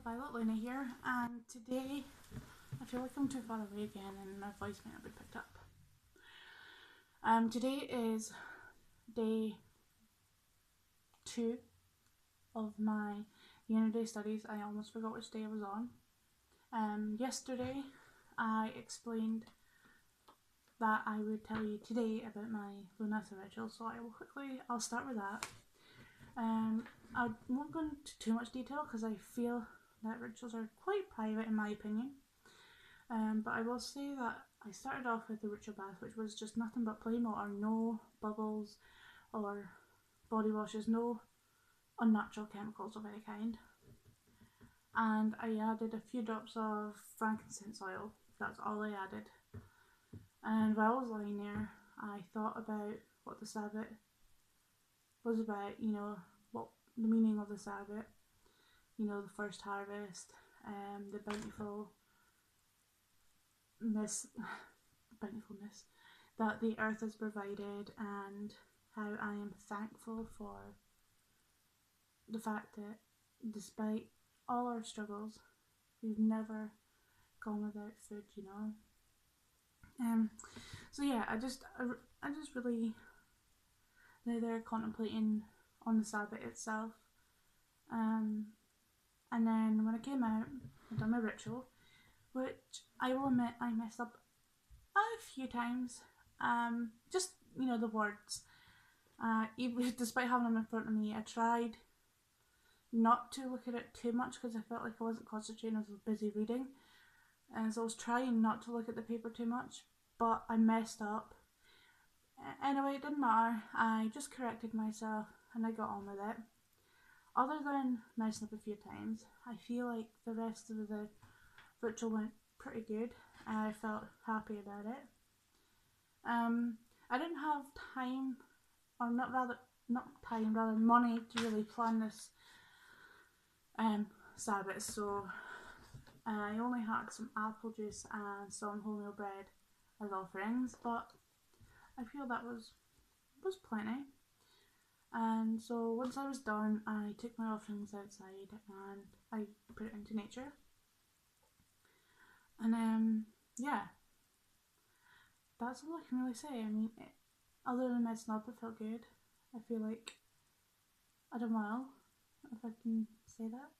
Violet Luna here, and today I feel like I'm too far away again and my voice might not be picked up. Today is day 2 of my Unity studies. I almost forgot which day I was on. Yesterday I explained that I would tell you today about my Lunasa ritual, so I'll start with that. I won't go into too much detail because I feel that rituals are quite private in my opinion. But I will say that I started off with the ritual bath, which was just nothing but plain water, no bubbles or body washes, no unnatural chemicals of any kind. And I added a few drops of frankincense oil. That's all I added. And while I was lying there, I thought about what the Sabbath was about, what the meaning of the Sabbath, the first harvest, the bountifulness that the earth has provided, and how I am thankful for the fact that despite all our struggles, we've never gone without food, So yeah, I just really lay there contemplating on the Sabbath itself. And then when I came out, I done my ritual, which I will admit I messed up a few times. Just the words. Even despite having them in front of me, I tried not to look at it too much because I felt like I wasn't concentrating. I was busy reading, and so I was trying not to look at the paper too much. But I messed up. Anyway, it didn't matter. I just corrected myself and I got on with it. Other than messing up a few times, I feel like the rest of the ritual went pretty good. I felt happy about it. I didn't have time, or rather money to really plan this Sabbath, so I only had some apple juice and some wholemeal bread as offerings, but I feel that was plenty. And so once I was done, I took my offerings outside and I put it into nature. And yeah, that's all I can really say. I mean, other than messing up, it felt good. I feel like I done well, if I can say that.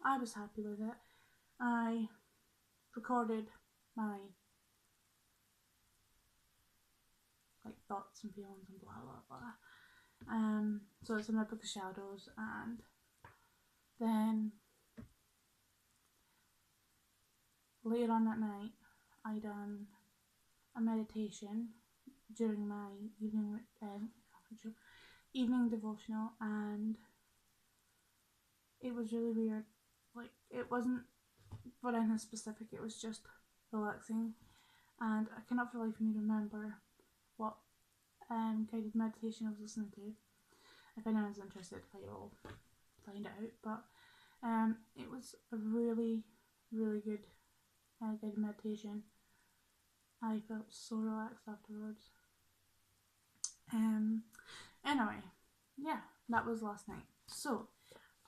I was happy with it. I recorded my thoughts and feelings and blah blah blah. So it's in my book of shadows, and then later on that night, I done a meditation during my evening devotional, and it was really weird. Like, it wasn't for anything specific, it was just relaxing, and I cannot for the life of me remember what guided meditation I was listening to. If anyone's interested, I will find out. But it was a really, really good guided meditation. I felt so relaxed afterwards. Anyway, yeah, that was last night. So,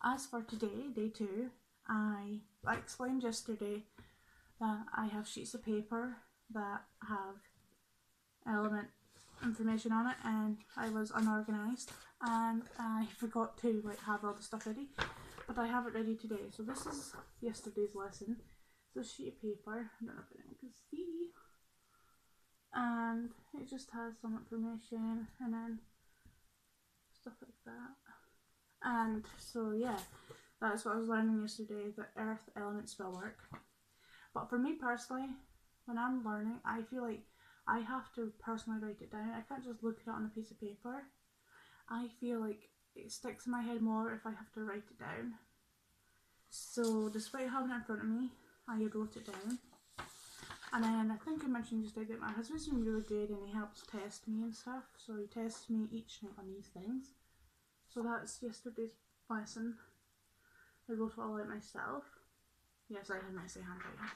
as for today, day 2, I explained yesterday that I have sheets of paper that have element information on it, and I was unorganised and I forgot to have all the stuff ready, but I have it ready today. So this is yesterday's lesson. It's a sheet of paper, I don't know if anyone can see, and it just has some information and then stuff like that. And so yeah, that's what I was learning yesterday, the earth element spell work. But for me personally, when I'm learning, I feel like I have to personally write it down. I can't just look at it on a piece of paper. I feel like it sticks in my head more if I have to write it down. So despite having it in front of me, I wrote it down. And then I think I mentioned yesterday that my husband's been really good and he helps test me and stuff. So he tests me each night on these things. So that's yesterday's lesson. I wrote it all out myself. Yes, I had messy handwriting.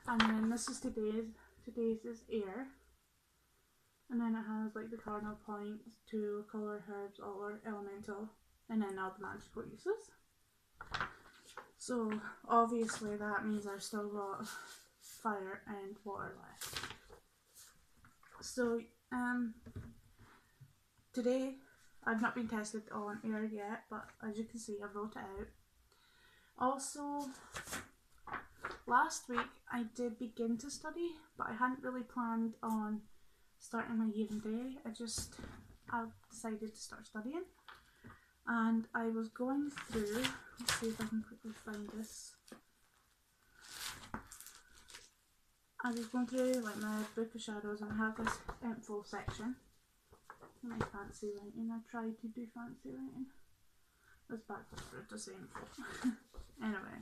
And then this is today's. Today's is air. And then it has the cardinal points, tool, colour, herbs, altar, elemental, and then all the magical uses. So obviously that means I've still got fire and water left. So today I've not been tested on air yet, but as you can see I wrote it out. Also, last week I did begin to study, but I hadn't really planned on starting my year and day. I decided to start studying, and I was going through, let's see if I can quickly find this. I was going through like my book of shadows, and I have this info section. My fancy writing. I tried to do fancy writing. Let's back through to say info. Anyway,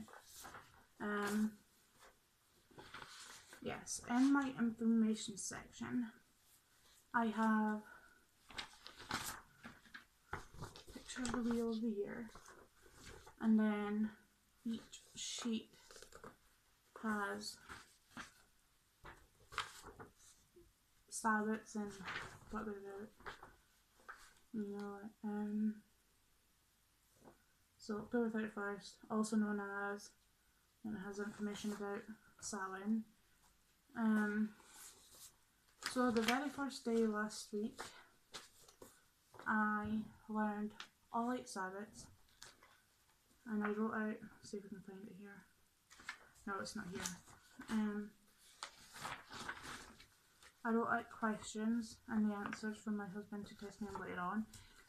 yes, in my information section, I have a picture of the wheel of the year, and then each sheet has Sabbats and what they're about. So October 31st, also known as, and it has information about Samhain. So the very first day last week, I learned all 8 Sabbats, and I wrote out, see if we can find it here. No, it's not here. I wrote out questions and the answers for my husband to test me later on,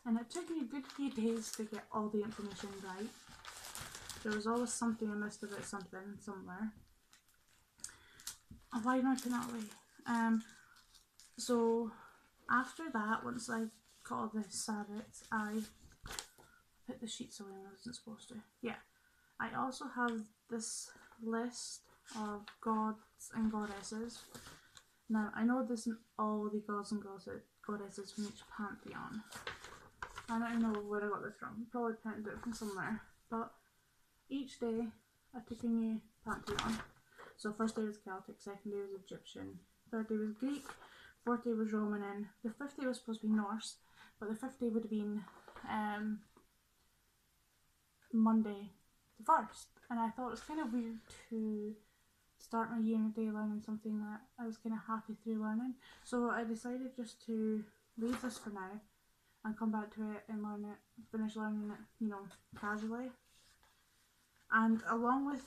and it took me a good few days to get all the information right. There was always something I missed about something somewhere. Why not that way? So after that, once I got all the Sabbats, I put the sheets away when I wasn't supposed to. Yeah, I also have this list of gods and goddesses. Now, I know this isn't all the gods and goddesses from each pantheon. I don't even know where I got this from. Probably printed it from somewhere. But each day, I took a new pantheon. So first day was Celtic, second day was Egyptian, third day was Greek, fourth day was Roman, and the fifth day was supposed to be Norse, but the fifth day would have been Monday the 1st. And I thought it was kind of weird to start my year and a day learning something that I was kind of halfway through learning. So I decided just to leave this for now and come back to it and learn it, finish learning it, casually. And along with...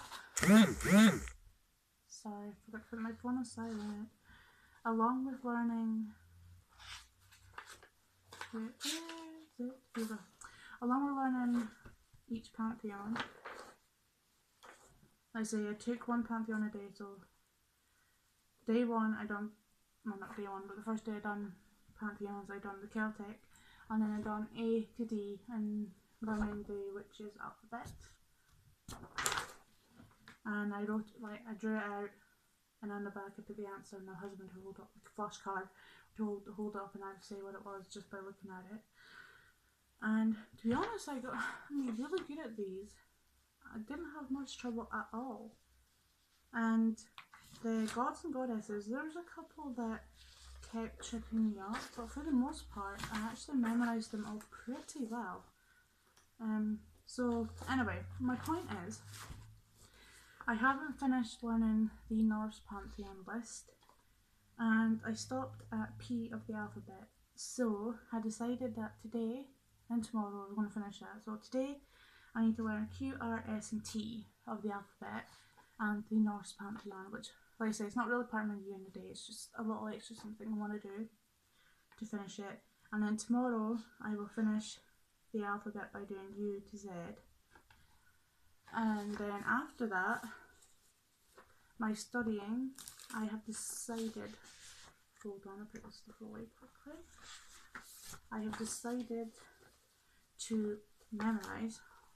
Sorry, I forgot to put my phone on silent. Along with learning... Where is it? Here we go. Along with learning each pantheon, I took one pantheon a day, so day one I done, well not day one, but the first day I done pantheons, I done the Celtic, and then I done A to D and learning the witches alphabet. And I wrote, I drew it out, and on the back I put the answer, and my husband would hold up like a flashcard, to hold it up, and I'd say what it was just by looking at it. And to be honest, I got really good at these. I didn't have much trouble at all. And the gods and goddesses, there was a couple that kept tripping me up, but for the most part, I actually memorised them all pretty well. So anyway, my point is, I haven't finished learning the Norse Pantheon list, and I stopped at P of the alphabet. So I decided that today and tomorrow we're going to finish that. So today I need to learn Q, R, S and T of the alphabet and the Norse Pantheon, which, like I say, it's not really part of my year in a day, it's just a little extra something I want to do to finish it. And then tomorrow I will finish the alphabet by doing U to Z. And then after that, my studying, I have decided, hold on, I'll put this stuff away quickly. I have decided to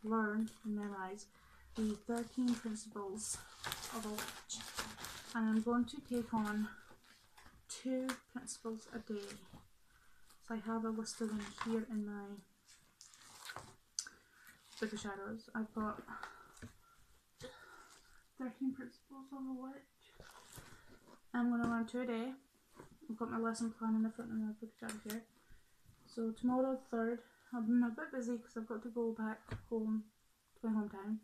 learn and memorize the 13 principles of a witch. And I'm going to take on 2 principles a day. So I have a list of them here in my Book of Shadows. I've got 13 principles of a witch. I'm going to learn 2 a day. I've got my lesson plan in the front of my Book of Shadows here. So tomorrow, 3rd, I've been a bit busy because I've got to go back home to my hometown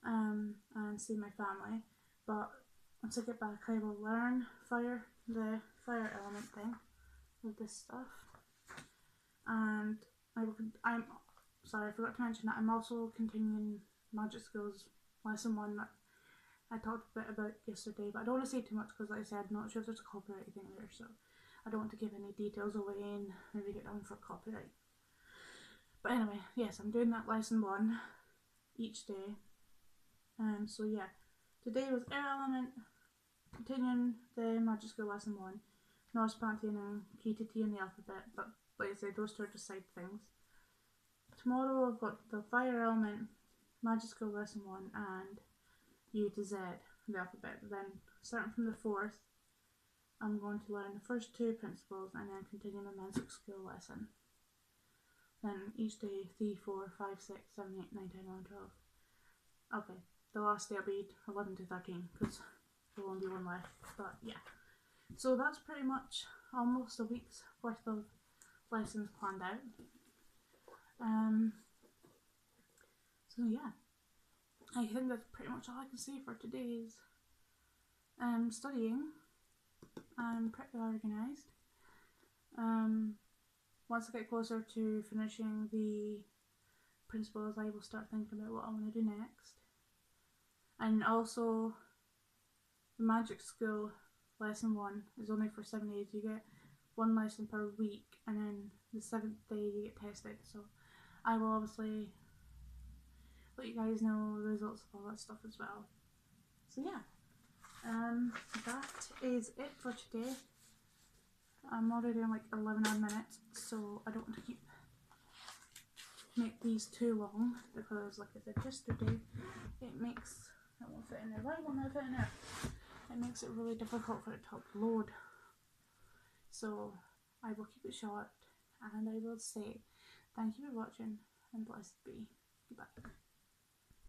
and see my family. But once I get back, I will learn the fire element thing with this stuff. And I'm sorry, I forgot to mention that I'm also continuing Magic Skills Lesson 1 that I talked a bit about yesterday, but I don't want to say too much because, like I said, I'm not sure if there's a copyright thing there, so I don't want to give any details away and maybe get down for copyright. But anyway, yes, I'm doing that Lesson 1 each day. So yeah, today was Air Element, continuing the Magic Skill Lesson 1, Norse Pantheon and Key to T in the alphabet, but like I said, those two are just side things. Tomorrow I've got the Fire Element, Magic Skill Lesson 1 and U to Z in the alphabet. Then starting from the 4th, I'm going to learn the first 2 principles and then continue the Magic Skill lesson. Then each day 3, 4, 5, 6, 7, 8, 9, 10, 11, 12. Okay, the last day will be 11 to 13 because there will only be one left. But yeah, so that's pretty much almost a week's worth of lessons planned out. So yeah, I think that's pretty much all I can say for today's studying. I'm pretty organised. Once I get closer to finishing the principles, I will start thinking about what I want to do next. And also, the Magic School Lesson 1 is only for 7 days. You get 1 lesson per week, and then the 7th day you get tested. So I will obviously let you guys know the results of all that stuff as well. So yeah, that is it for today. I'm already on like 11 odd minutes, so I don't want to make these too long because, like I said yesterday, it won't fit in there. Why won't it fit in there? It makes it really difficult for it to upload. So I will keep it short, and I will say thank you for watching and blessed be. Goodbye.